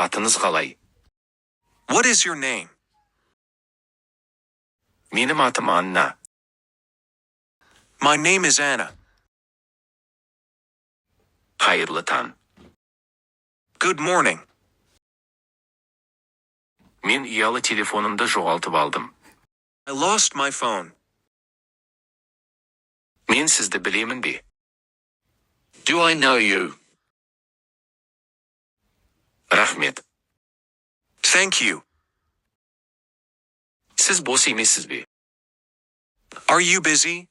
Атыңыз қалай? What is your name? Менің атым Анна. My name is Anna. Қайырлы таң. Good morning. Мен ұялы телефонымды жоғалтып алдым. I lost my phone. Мен сізді білемін бе? Do I know you? Рахмет. Thank you. Сіз бос емессіз бе? Are you busy?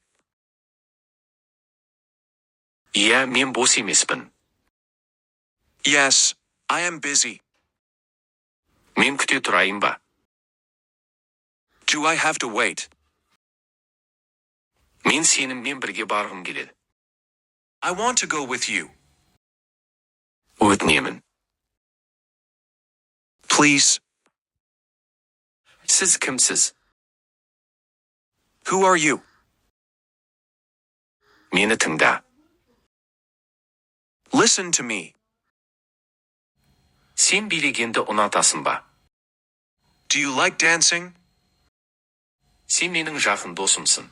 Иә, мен бос емеспін. Yes, I am busy. Мен күте тұрайын ба? Do I have to wait? Мен сеніммен бірге барғым келеді. I want to go with you. Өтінемін. Please. Сіз кімсіз? Who are you? Мені тыңда. Listen to me. Сен билегенді ұнатасың ба? Do you like dancing? Сен менің жақын досымсың.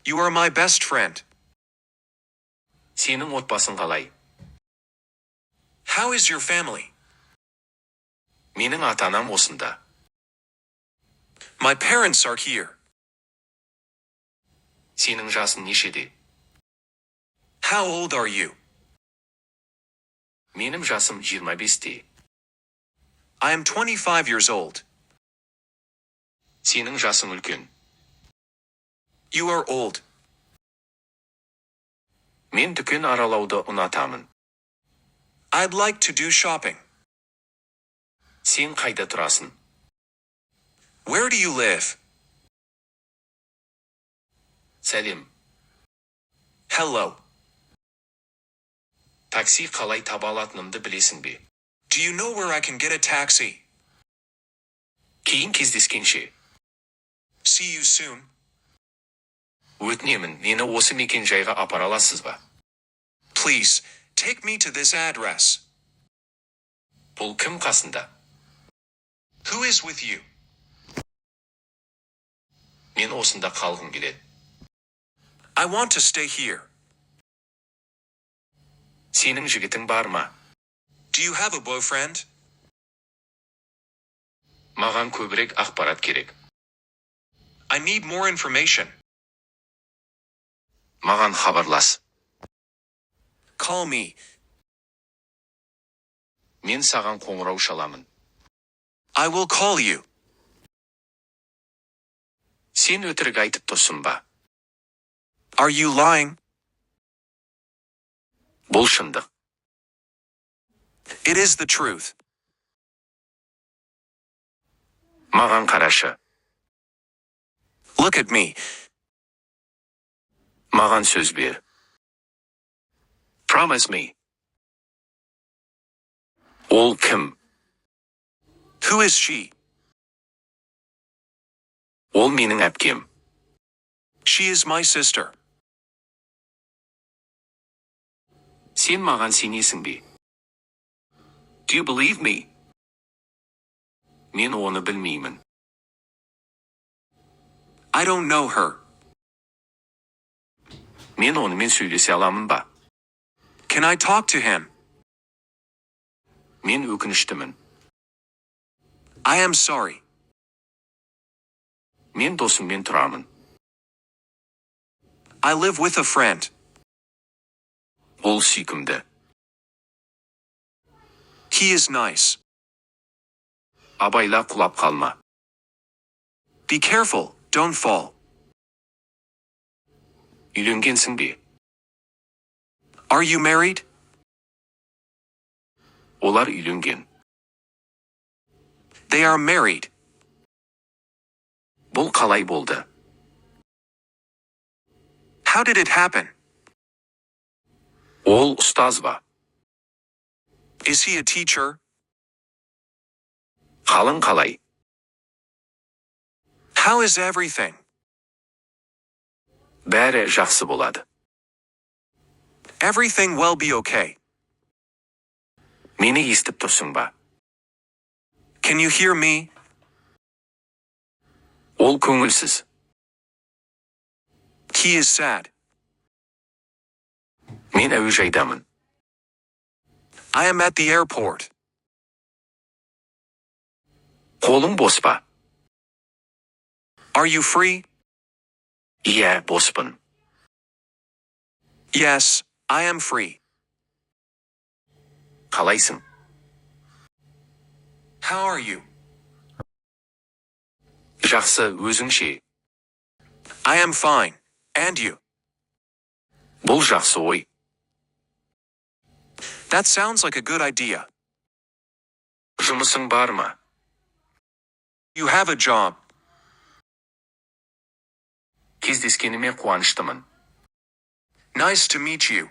You are my best friend. Сенің отбасың қалай? How is your family? Менің ата-анам осында. My parents are here. Сенің жасың нешеде? How old are you? Менің жасым 25-те. I am 25 years old. Сенің жасың үлкен. You are old. Мен дүкен аралауды ұнатамын. I'd like to do shopping. Сен қайда тұрасың? Where do you live? Сәлем. Hello. Такси қалай таба алатынымды білесің бе? Do you know where I can get a taxi? Кейін кездескенше. See you soon. Өтінемін, мені осы мекен жайға апара аласыз ба? Please, take me to this address. Бұл кім қасында? Who is with you? Мен осында қалғым келеді. I want to stay here. Сенің жігітің бар ма? Do you have a boyfriend? Маған көбірек ақпарат керек. I need more information. Маған хабарлас. Call me. Мен саған қоңырау шаламын. I will call you. Сен өтірік айтып тұрсың ба? Are you lying? Бұл шындық. It is the truth. Маған қарашы. Look at me. Маған сөз бер. Promise me. Ол кім? Who is she? Ол менің әпкем. She is my sister. Сен маған сенесің бе? Do you believe me? Мен оны білмеймін. I don't know her. Мен онымен сөйлесе аламын ба? Can I talk to him? Мен өкініштімін. I am sorry. Мен досыммен тұрамын. I live with a friend. Ол сүйкімді. He is nice. Абайла құлап қалма. Be careful, don't fall. Үйленгенсің бе? Are you married? Олар үйленген. They are married. Бұл қалай болды? How did it happen? Ол ұстаз ба? Is he a teacher? Қалың қалай? How is everything? Бәрі жақсы болады. Everything will be okay. Мені естіп тұрсың ба? Can you hear me? Ол көңілсіз. He is sad. Мен әуежайдамын. I am at the airport. Қолың бос па? Are you free? Иә, боспын. Yes, I am free. Қалайсың? How are you? Жақсы, өзіңше. I am fine. And you? Бұл жақсы ой. That sounds like a good idea. Жұмысың бар ма? You have a job. Кездескеніме қуаныштымын. Nice to meet you.